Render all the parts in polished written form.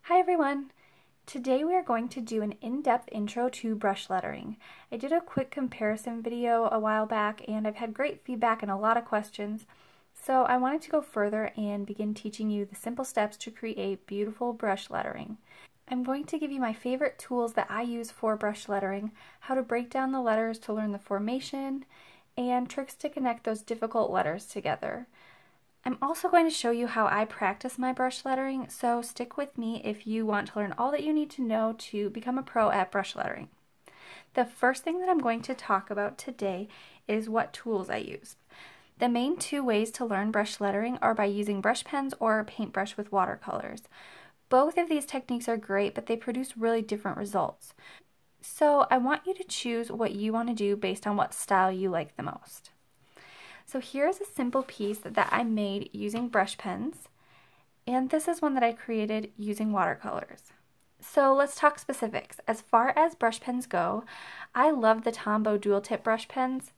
Hi everyone! Today we are going to do an in-depth intro to brush lettering. I did a quick comparison video a while back and I've had great feedback and a lot of questions, so I wanted to go further and begin teaching you the simple steps to create beautiful brush lettering. I'm going to give you my favorite tools that I use for brush lettering, how to break down the letters to learn the formation, and tricks to connect those difficult letters together. I'm also going to show you how I practice my brush lettering, so stick with me if you want to learn all that you need to know to become a pro at brush lettering. The first thing that I'm going to talk about today is what tools I use. The main two ways to learn brush lettering are by using brush pens or a paintbrush with watercolors. Both of these techniques are great, but they produce really different results. So I want you to choose what you want to do based on what style you like the most. So here's a simple piece that I made using brush pens, and this is one that I created using watercolors. So let's talk specifics. As far as brush pens go, I love the Tombow dual tip brush pens.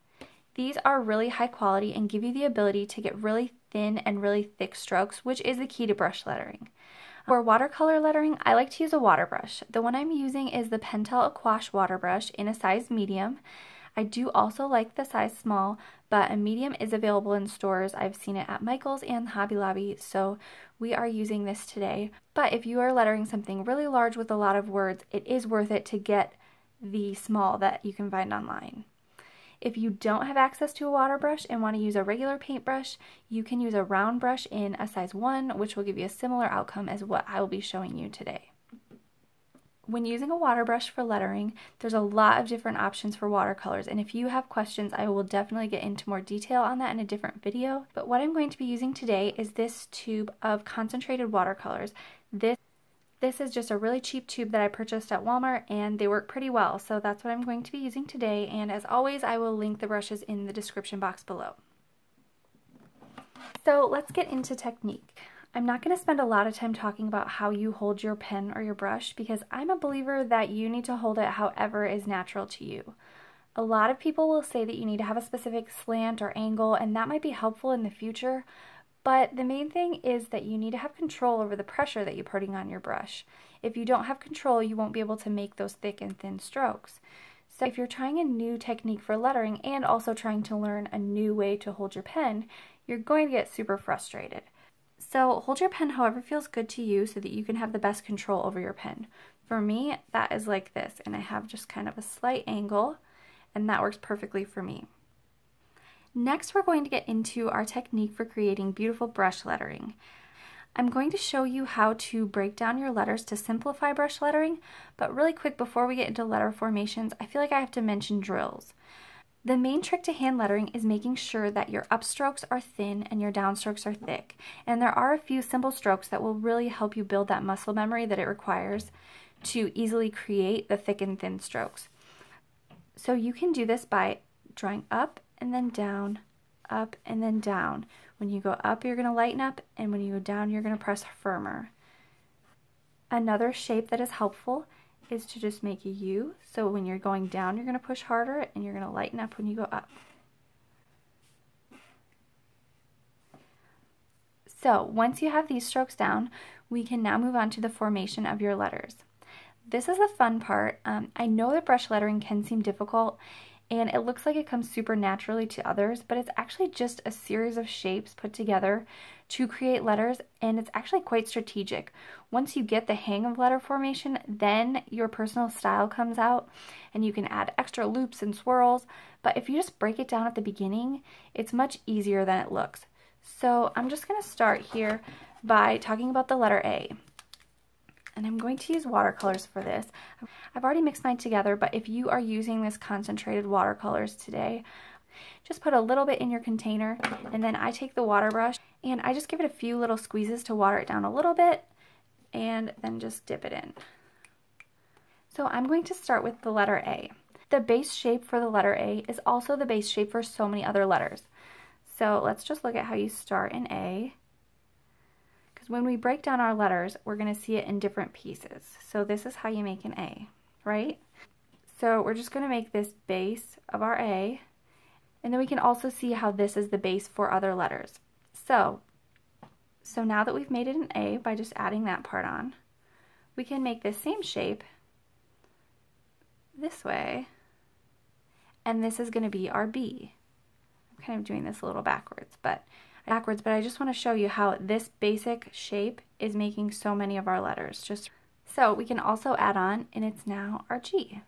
These are really high quality and give you the ability to get really thin and really thick strokes, which is the key to brush lettering. For watercolor lettering, I like to use a water brush. The one I'm using is the Pentel Aquash water brush in a size medium. I do also like the size small, but a medium is available in stores. I've seen it at Michael's and Hobby Lobby, so we are using this today. But if you are lettering something really large with a lot of words, it is worth it to get the small that you can find online. If you don't have access to a water brush and want to use a regular paintbrush, you can use a round brush in a size 1, which will give you a similar outcome as what I will be showing you today. When using a water brush for lettering, there's a lot of different options for watercolors, and if you have questions, I will definitely get into more detail on that in a different video. But what I'm going to be using today is this tube of concentrated watercolors. This is just a really cheap tube that I purchased at Walmart, and they work pretty well, so that's what I'm going to be using today, and as always, I will link the brushes in the description box below. So let's get into technique. I'm not going to spend a lot of time talking about how you hold your pen or your brush because I'm a believer that you need to hold it however is natural to you. A lot of people will say that you need to have a specific slant or angle, and that might be helpful in the future, but the main thing is that you need to have control over the pressure that you're putting on your brush. If you don't have control, you won't be able to make those thick and thin strokes. So if you're trying a new technique for lettering and also trying to learn a new way to hold your pen, you're going to get super frustrated. So hold your pen however feels good to you so that you can have the best control over your pen. For me, that is like this, and I have just kind of a slight angle, and that works perfectly for me. Next, we're going to get into our technique for creating beautiful brush lettering. I'm going to show you how to break down your letters to simplify brush lettering, but really quick before we get into letter formations, I feel like I have to mention drills. The main trick to hand lettering is making sure that your upstrokes are thin and your downstrokes are thick. And there are a few simple strokes that will really help you build that muscle memory that it requires to easily create the thick and thin strokes. So you can do this by drawing up and then down, up and then down. When you go up, you're going to lighten up, and when you go down, you're going to press firmer. Another shape that is helpful is to just make a U. So when you're going down, you're going to push harder and you're going to lighten up when you go up. So once you have these strokes down, we can now move on to the formation of your letters. This is the fun part. I know that brush lettering can seem difficult and it looks like it comes super naturally to others, but it's actually just a series of shapes put together to create letters, and it's actually quite strategic. Once you get the hang of letter formation, then your personal style comes out and you can add extra loops and swirls, but if you just break it down at the beginning, it's much easier than it looks. So I'm just going to start here by talking about the letter A. And I'm going to use watercolors for this. I've already mixed mine together, but if you are using this concentrated watercolors today, just put a little bit in your container, and then I take the water brush and I just give it a few little squeezes to water it down a little bit, and then just dip it in. So I'm going to start with the letter A. The base shape for the letter A is also the base shape for so many other letters. So let's just look at how you start in A. When we break down our letters, we're going to see it in different pieces. So this is how you make an A, right? So we're just going to make this base of our A, and then we can also see how this is the base for other letters. So now that we've made it an A by just adding that part on, we can make this same shape this way, and this is going to be our B. I'm kind of doing this a little backwards, but I just want to show you how this basic shape is making so many of our letters. So we can also add on, and it's now our G.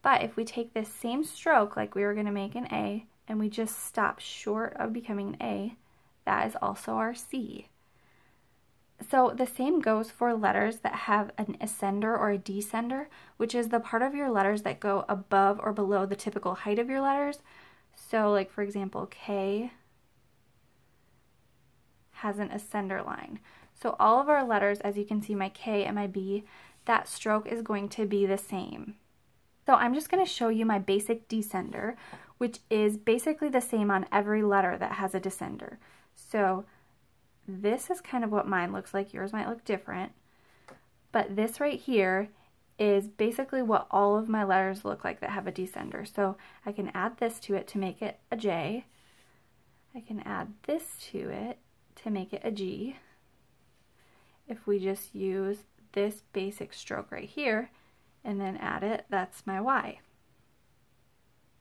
But if we take this same stroke like we were going to make an A, and we just stop short of becoming an A, that is also our C. So the same goes for letters that have an ascender or a descender, which is the part of your letters that go above or below the typical height of your letters. So like for example, K has an ascender line. So all of our letters, as you can see, my K and my B, that stroke is going to be the same. So I'm just going to show you my basic descender, which is basically the same on every letter that has a descender. So this is kind of what mine looks like. Yours might look different. But this right here is basically what all of my letters look like that have a descender. So I can add this to it to make it a J. I can add this to it to make it a G. If we just use this basic stroke right here and then add it, that's my Y.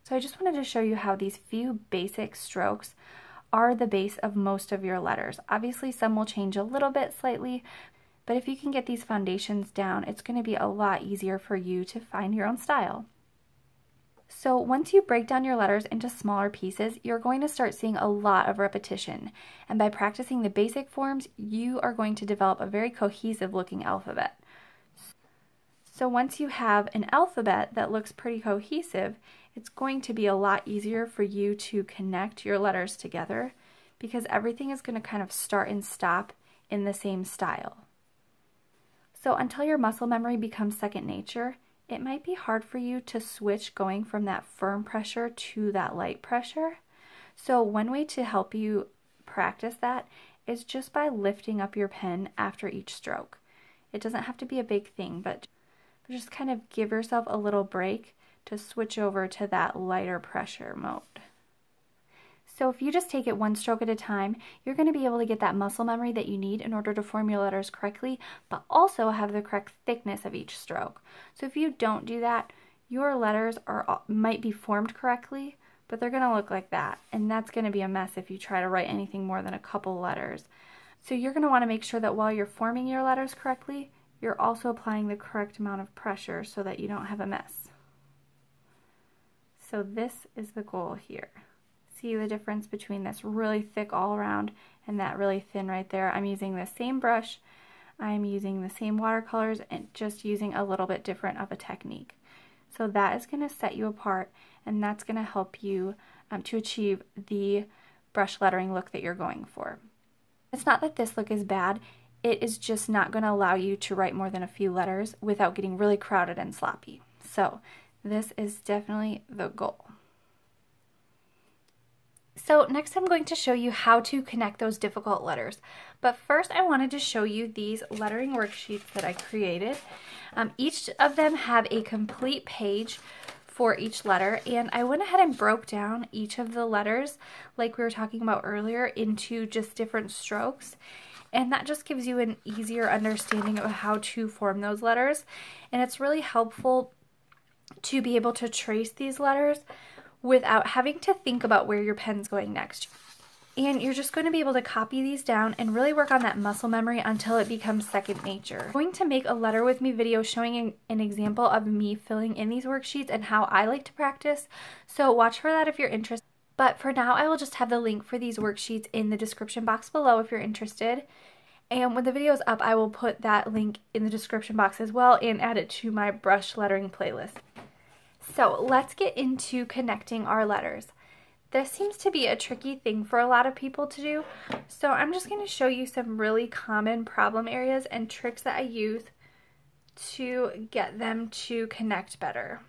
So I just wanted to show you how these few basic strokes are the base of most of your letters. Obviously some will change a little bit slightly, but if you can get these foundations down, it's going to be a lot easier for you to find your own style. So once you break down your letters into smaller pieces, you're going to start seeing a lot of repetition. And by practicing the basic forms, you are going to develop a very cohesive looking alphabet. So once you have an alphabet that looks pretty cohesive, it's going to be a lot easier for you to connect your letters together because everything is going to kind of start and stop in the same style. So until your muscle memory becomes second nature, it might be hard for you to switch going from that firm pressure to that light pressure. So one way to help you practice that is just by lifting up your pen after each stroke. It doesn't have to be a big thing, but just kind of give yourself a little break to switch over to that lighter pressure mode. So if you just take it one stroke at a time, you're going to be able to get that muscle memory that you need in order to form your letters correctly, but also have the correct thickness of each stroke. So if you don't do that, your letters might be formed correctly, but they're going to look like that, and that's going to be a mess if you try to write anything more than a couple letters. So you're going to want to make sure that while you're forming your letters correctly, you're also applying the correct amount of pressure so that you don't have a mess. So this is the goal here. See the difference between this really thick all around and that really thin right there? I'm using the same brush, I'm using the same watercolors, and just using a little bit different of a technique. So that is going to set you apart, and that's going to help you to achieve the brush lettering look that you're going for. It's not that this look is bad, it is just not going to allow you to write more than a few letters without getting really crowded and sloppy. So this is definitely the goal. So next I'm going to show you how to connect those difficult letters. But first I wanted to show you these lettering worksheets that I created. Each of them have a complete page for each letter, and I went ahead and broke down each of the letters like we were talking about earlier into just different strokes. And that just gives you an easier understanding of how to form those letters. And it's really helpful to be able to trace these letters without having to think about where your pen's going next. And you're just going to be able to copy these down and really work on that muscle memory until it becomes second nature. I'm going to make a letter with me video showing an example of me filling in these worksheets and how I like to practice. So watch for that if you're interested. But for now, I will just have the link for these worksheets in the description box below if you're interested. And when the video is up, I will put that link in the description box as well and add it to my brush lettering playlist. So let's get into connecting our letters. This seems to be a tricky thing for a lot of people to do, so I'm just going to show you some really common problem areas and tricks that I use to get them to connect better.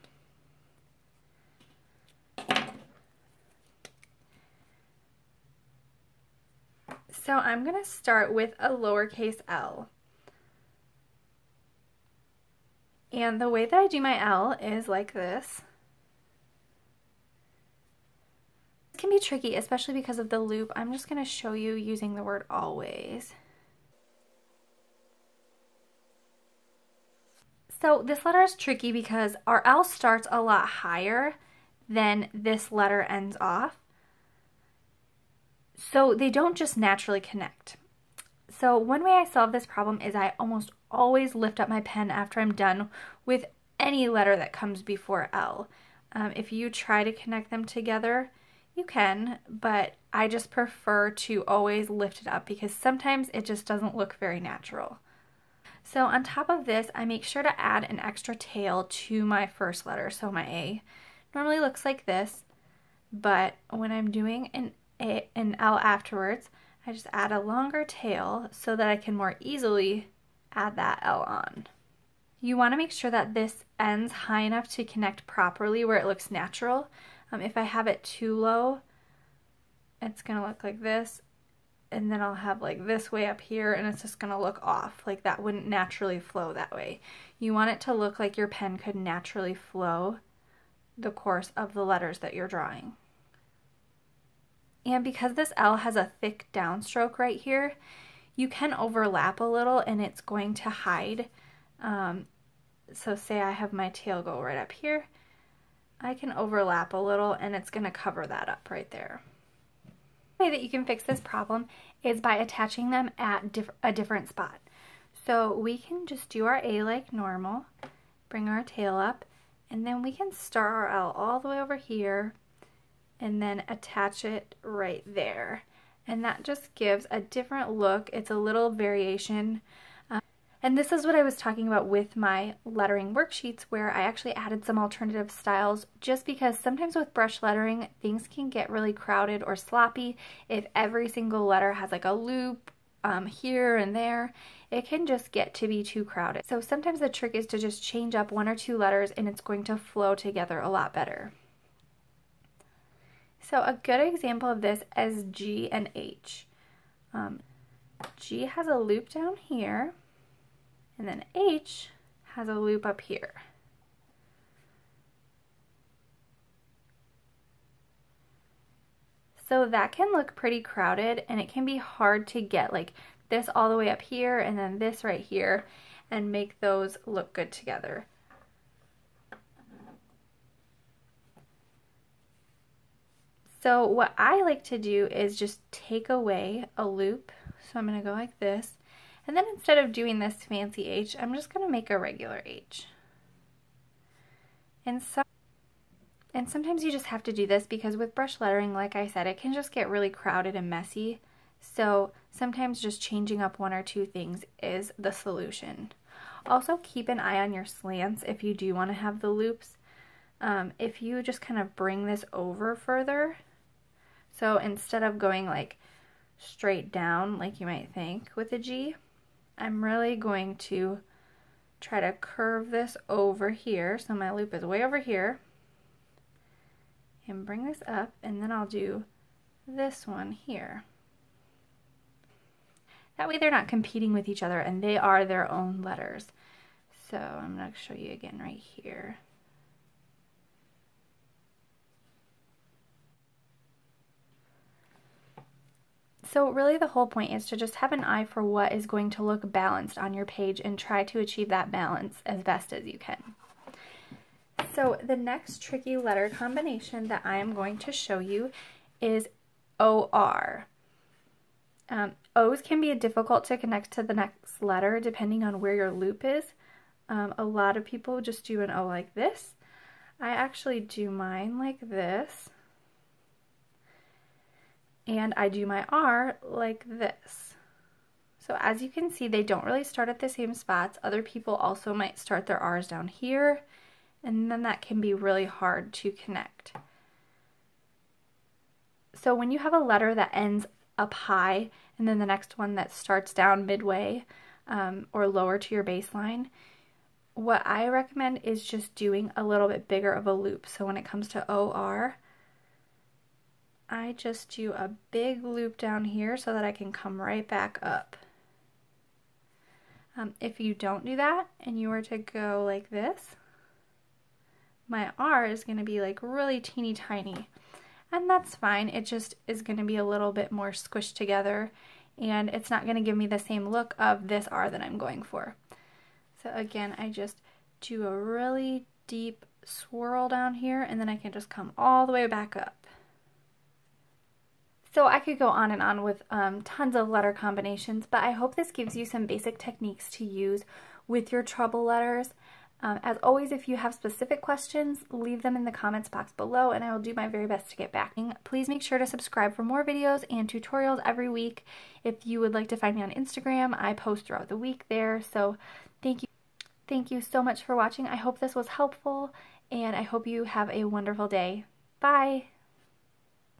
So I'm going to start with a lowercase l. And the way that I do my L is like this. This can be tricky, especially because of the loop. I'm just going to show you using the word always. So this letter is tricky because our L starts a lot higher than this letter ends off. So they don't just naturally connect. So one way I solve this problem is I almost always lift up my pen after I'm done with any letter that comes before L. If you try to connect them together, you can, but I just prefer to always lift it up because sometimes it just doesn't look very natural. So on top of this, I make sure to add an extra tail to my first letter, so my A. Normally looks like this, but when I'm doing an L afterwards, I just add a longer tail so that I can more easily add that L on. You want to make sure that this ends high enough to connect properly where it looks natural. If I have it too low, it's going to look like this, and then I'll have like this way up here, and it's just going to look off. Like that wouldn't naturally flow that way. You want it to look like your pen could naturally flow the course of the letters that you're drawing. And because this L has a thick downstroke right here, you can overlap a little and it's going to hide. So say I have my tail go right up here, I can overlap a little and it's going to cover that up right there. The way that you can fix this problem is by attaching them at a different spot. So we can just do our A like normal, bring our tail up, and then we can start our L all the way over here and then attach it right there. And that just gives a different look. It's a little variation. And this is what I was talking about with my lettering worksheets, where I actually added some alternative styles just because sometimes with brush lettering, things can get really crowded or sloppy. If every single letter has like a loop here and there, it can just get to be too crowded. So sometimes the trick is to just change up one or two letters and it's going to flow together a lot better. So a good example of this is G and H. G has a loop down here, and then H has a loop up here. So that can look pretty crowded, and it can be hard to get like this all the way up here and then this right here and make those look good together. So what I like to do is just take away a loop. So I'm going to go like this. And then instead of doing this fancy H, I'm just going to make a regular H. And sometimes you just have to do this because with brush lettering, like I said, it can just get really crowded and messy. So sometimes just changing up one or two things is the solution. Also keep an eye on your slants if you do want to have the loops. If you just kind of bring this over further, so instead of going like straight down like you might think with a G, I'm really going to try to curve this over here. So my loop is way over here. And bring this up, and then I'll do this one here. That way they're not competing with each other and they are their own letters. So I'm going to show you again right here. So really the whole point is to just have an eye for what is going to look balanced on your page and try to achieve that balance as best as you can. So the next tricky letter combination that I am going to show you is OR. O's can be difficult to connect to the next letter depending on where your loop is. A lot of people just do an O like this. I actually do mine like this. And I do my R like this. So as you can see, they don't really start at the same spots. Other people also might start their R's down here, and then that can be really hard to connect. So when you have a letter that ends up high, and then the next one that starts down midway or lower to your baseline, what I recommend is just doing a little bit bigger of a loop. So when it comes to OR, I just do a big loop down here so that I can come right back up. If you don't do that and you were to go like this, my R is going to be like really teeny tiny. And that's fine. It just is going to be a little bit more squished together, and it's not going to give me the same look of this R that I'm going for. So again, I just do a really deep swirl down here, and then I can just come all the way back up. So I could go on and on with tons of letter combinations, but I hope this gives you some basic techniques to use with your trouble letters. As always, if you have specific questions, leave them in the comments box below and I will do my very best to get back. Please make sure to subscribe for more videos and tutorials every week. If you would like to find me on Instagram, I post throughout the week there. So thank you. Thank you so much for watching. I hope this was helpful and I hope you have a wonderful day. Bye!